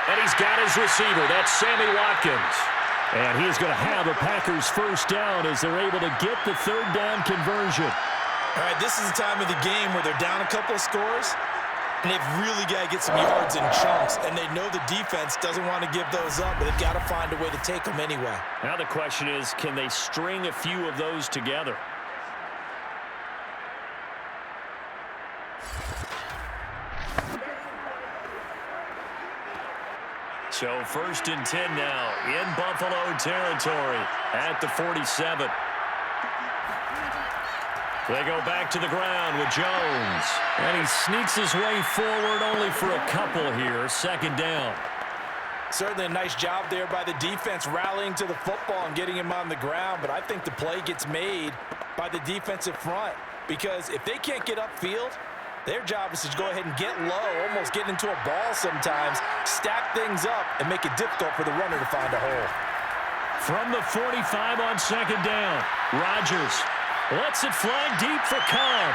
And he's got his receiver. That's Sammy Watkins. And he is going to have the Packers first down as they're able to get the 3rd down conversion. All right, this is the time of the game where they're down a couple of scores, and they've really got to get some yards in chunks, and they know the defense doesn't want to give those up, but they've got to find a way to take them anyway. Now the question is, can they string a few of those together? So 1st and 10 now in Buffalo territory at the 47. They go back to the ground with Jones. And he sneaks his way forward only for a couple here. 2nd down. Certainly a nice job there by the defense rallying to the football and getting him on the ground. But I think the play gets made by the defensive front. Because if they can't get upfield, their job is to go ahead and get low, almost get into a ball sometimes, stack things up, and make it difficult for the runner to find a hole. From the 45 on 2nd down, Rodgers lets it fly deep for Cobb.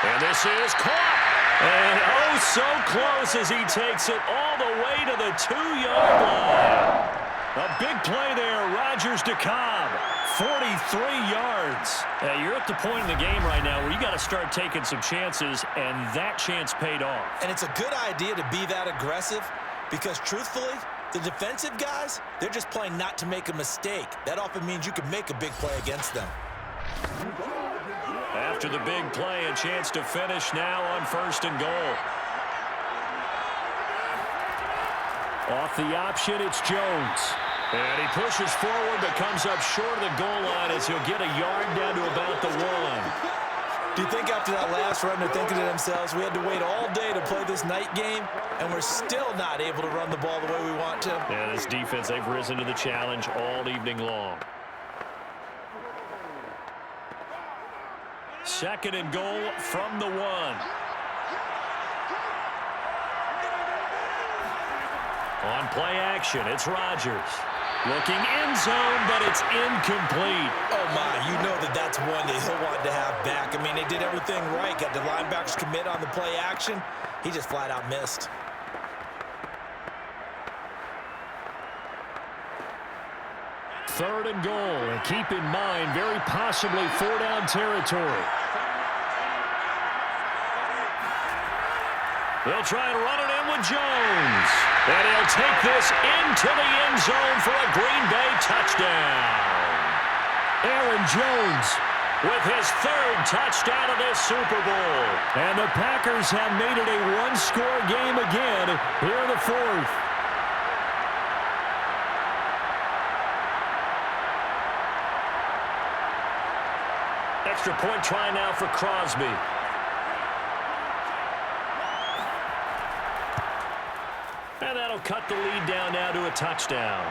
And this is caught. And oh, so close as he takes it all the way to the 2-yard line. A big play there, Rodgers to Cobb. 43 yards. You're at the point in the game right now where you got to start taking some chances, and that chance paid off. And it's a good idea to be that aggressive because, truthfully, the defensive guys, they're just playing not to make a mistake. That often means you can make a big play against them. After the big play, a chance to finish now on 1st and goal. Off the option, it's Jones. And he pushes forward but comes up short of the goal line as he'll get a yard down to about the 1. Do you think after that last run they're thinking to themselves, we had to wait all day to play this night game, and we're still not able to run the ball the way we want to? Yeah, this defense, they've risen to the challenge all evening long. Second and goal from the 1. On play action, it's Rodgers. Looking end zone, but it's incomplete. Oh, my, you know that's one that he'll want to have back. I mean, they did everything right. Got the linebackers commit on the play action. He just flat out missed. Third and goal, and keep in mind, very possibly 4-down territory. They'll try and run it in with Jones. And he'll take this into the end zone for a Green Bay touchdown. Aaron Jones with his third touchdown of this Super Bowl. And the Packers have made it a one-score game again here in the fourth. Extra point try now for Crosby. And that'll cut the lead down now to a touchdown.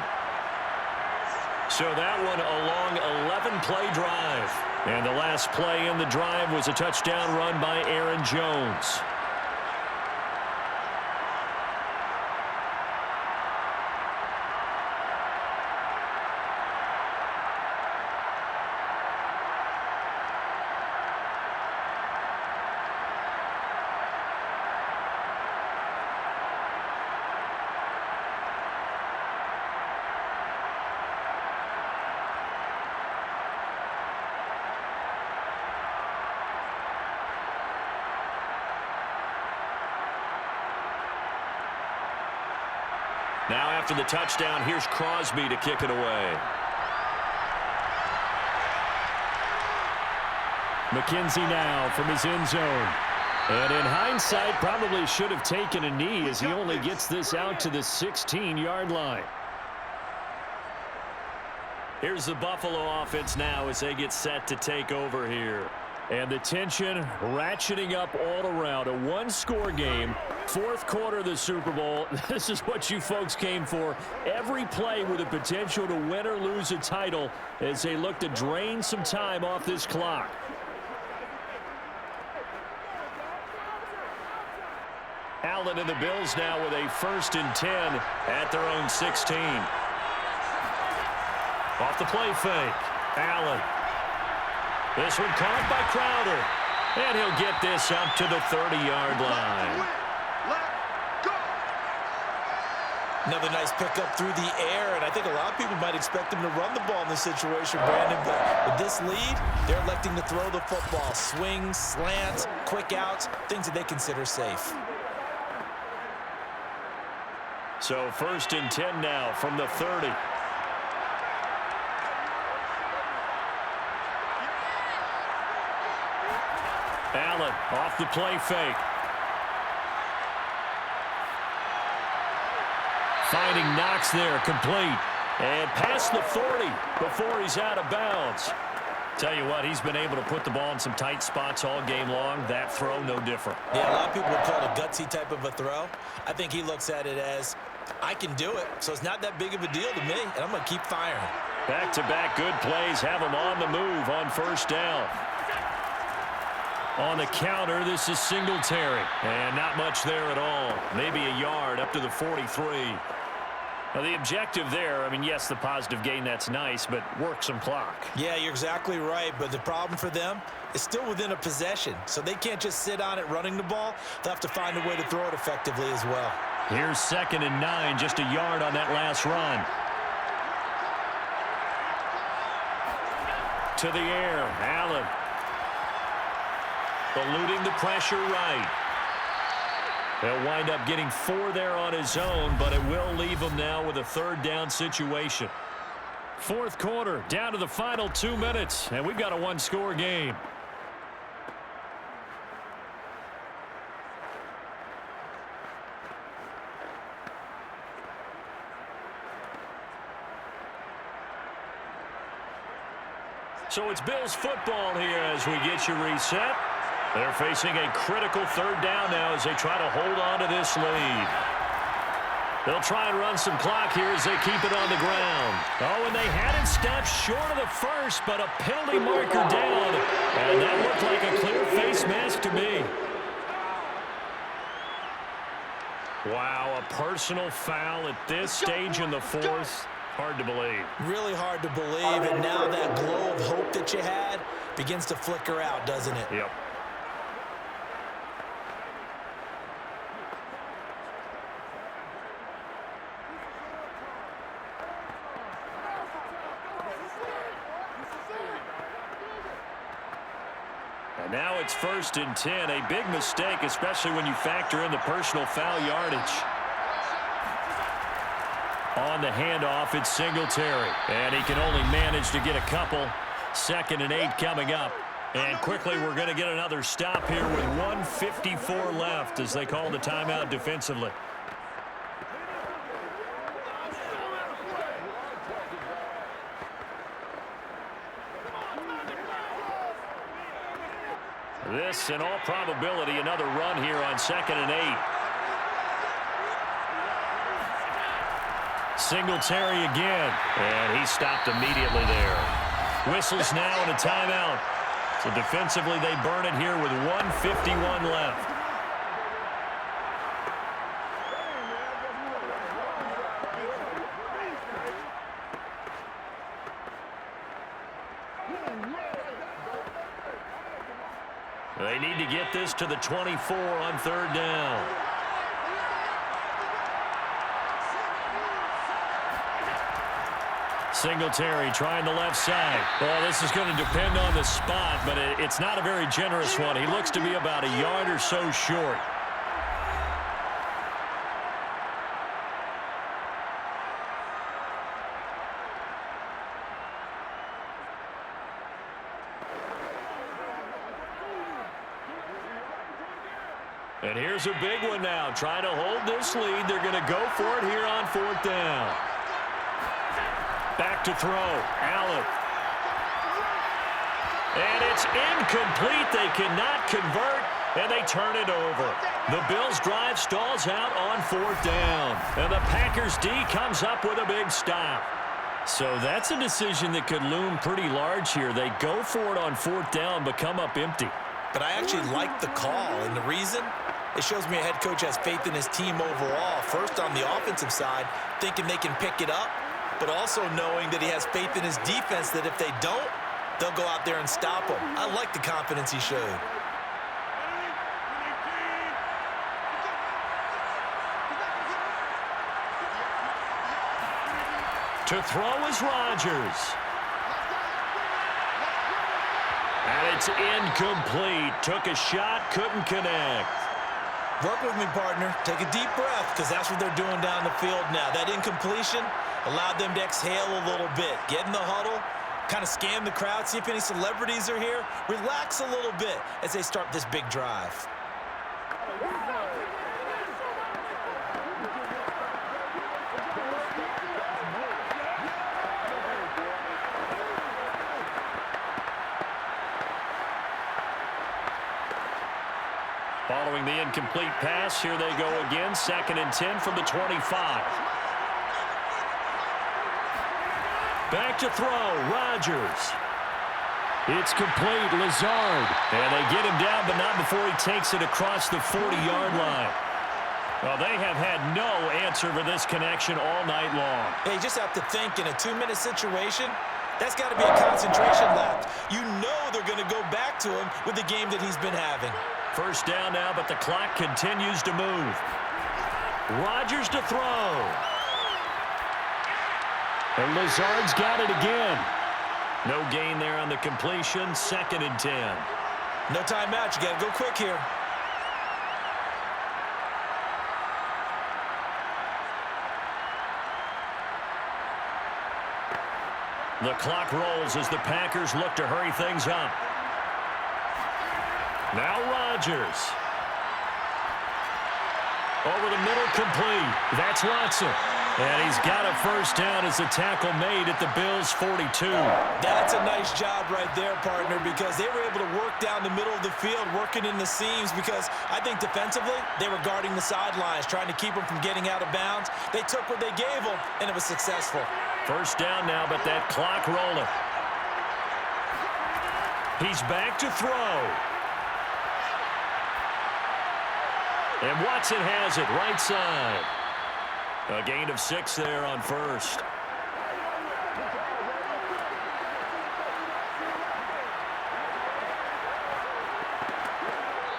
So that one a long 11-play drive. And the last play in the drive was a touchdown run by Aaron Jones. Now after the touchdown, here's Crosby to kick it away. McKenzie now from his end zone. And in hindsight, probably should have taken a knee as he only gets this out to the 16-yard line. Here's the Buffalo offense now as they get set to take over here. And the tension ratcheting up all around. A one-score game, fourth quarter of the Super Bowl. This is what you folks came for. Every play with the potential to win or lose a title as they look to drain some time off this clock. Allen and the Bills now with a 1st and 10 at their own 16. Off the play fake. Allen. This one caught by Crowder. And he'll get this up to the 30-yard line. Another nice pickup through the air, and I think a lot of people might expect him to run the ball in this situation, Brandon, but with this lead, they're electing to throw the football. Swings, slants, quick outs, things that they consider safe. So 1st and 10 now from the 30. Allen off the play fake. Finding Knox there, complete. And past the 40 before he's out of bounds. Tell you what, he's been able to put the ball in some tight spots all game long. That throw, no different. Yeah, a lot of people would call it a gutsy type of a throw. I think he looks at it as, I can do it, so it's not that big of a deal to me, and I'm going to keep firing. Back-to-back good plays have him on the move on 1st down. On the counter, this is Singletary. And not much there at all. Maybe a yard up to the 43. Now, the objective there, I mean, yes, the positive gain, that's nice, but work some clock. Yeah, you're exactly right, but the problem for them is still within a possession, so they can't just sit on it running the ball. They'll have to find a way to throw it effectively as well. Here's 2nd and 9, just a yard on that last run. To the air, Allen. Eluding the pressure right. He'll wind up getting 4 there on his own, but it will leave him now with a 3rd down situation. 4th quarter, down to the final 2 minutes, and we've got a one-score game. So it's Bills football here as we get you reset. They're facing a critical 3rd down now as they try to hold on to this lead. They'll try and run some clock here as they keep it on the ground. Oh, and they had it stopped short of the first, but a penalty marker down. And that looked like a clear face mask to me. Wow, a personal foul at this stage in the fourth. Hard to believe. Really hard to believe, and now that glow of hope that you had begins to flicker out, doesn't it? Yep. And now it's 1st and 10. A big mistake, especially when you factor in the personal foul yardage. On the handoff, it's Singletary. And he can only manage to get a couple. 2nd and 8 coming up. And quickly, we're going to get another stop here with 1:54 left as they call the timeout defensively. This, in all probability, another run here on 2nd and 8. Singletary again, and he stopped immediately there. Whistles now and a timeout. So defensively, they burn it here with 1:51 left. They need to get this to the 24 on 3rd down. Singletary trying the left side. Well, this is going to depend on the spot, but it's not a very generous one. He looks to be about a yard or so short. And here's a big one now. Trying to hold this lead. They're going to go for it here on 4th down. Back to throw. Allen. And it's incomplete. They cannot convert, and they turn it over. The Bills' drive stalls out on 4th down. And the Packers' D comes up with a big stop. So that's a decision that could loom pretty large here. They go for it on 4th down, but come up empty. But I actually like the call, and the reason? It shows me a head coach has faith in his team overall. First, on the offensive side, thinking they can pick it up, but also knowing that he has faith in his defense that if they don't, they'll go out there and stop them. I like the confidence he showed. To throw is Rodgers. And it's incomplete. Took a shot, couldn't connect. Work with me, partner. Take a deep breath, because that's what they're doing down the field now. That incompletion allowed them to exhale a little bit. Get in the huddle, kind of scan the crowd, see if any celebrities are here. Relax a little bit as they start this big drive. Following the incomplete pass, here they go again. 2nd and 10 from the 25. Back to throw, Rodgers. It's complete, Lazard. And they get him down, but not before he takes it across the 40-yard line. Well, they have had no answer for this connection all night long. Hey, you just have to think in a 2-minute situation, that's got to be a concentration lapse. You know they're going to go back to him with the game that he's been having. 1st down now, but the clock continues to move. Rodgers to throw. And Lazard's got it again. No gain there on the completion. 2nd and 10. No timeout. You got to go quick here. The clock rolls as the Packers look to hurry things up. Now Rodgers. Over the middle, complete. That's Watson. And he's got a first down as a tackle made at the Bills' 42. That's a nice job right there, partner, because they were able to work down the middle of the field, working in the seams, because I think defensively they were guarding the sidelines, trying to keep them from getting out of bounds. They took what they gave them, and it was successful. First down now, but that clock rolling. He's back to throw. And Watson has it right side. A gain of 6 there on first.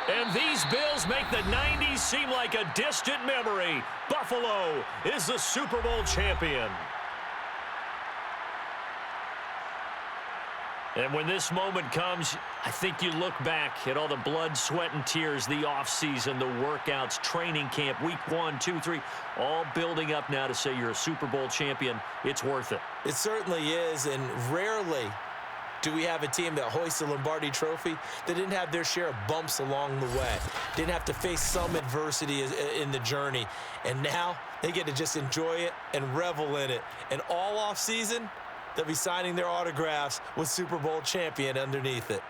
And these Bills make the 90s seem like a distant memory. Buffalo is the Super Bowl champion. And when this moment comes, I think you look back at all the blood, sweat, and tears, the offseason, the workouts, training camp, week 1, 2, 3, all building up now to say you're a Super Bowl champion. It's worth it. It certainly is, and rarely do we have a team that hoists the Lombardi Trophy that didn't have their share of bumps along the way, didn't have to face some adversity in the journey, and now they get to just enjoy it and revel in it. And all offseason, they'll be signing their autographs with Super Bowl champion underneath it.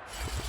You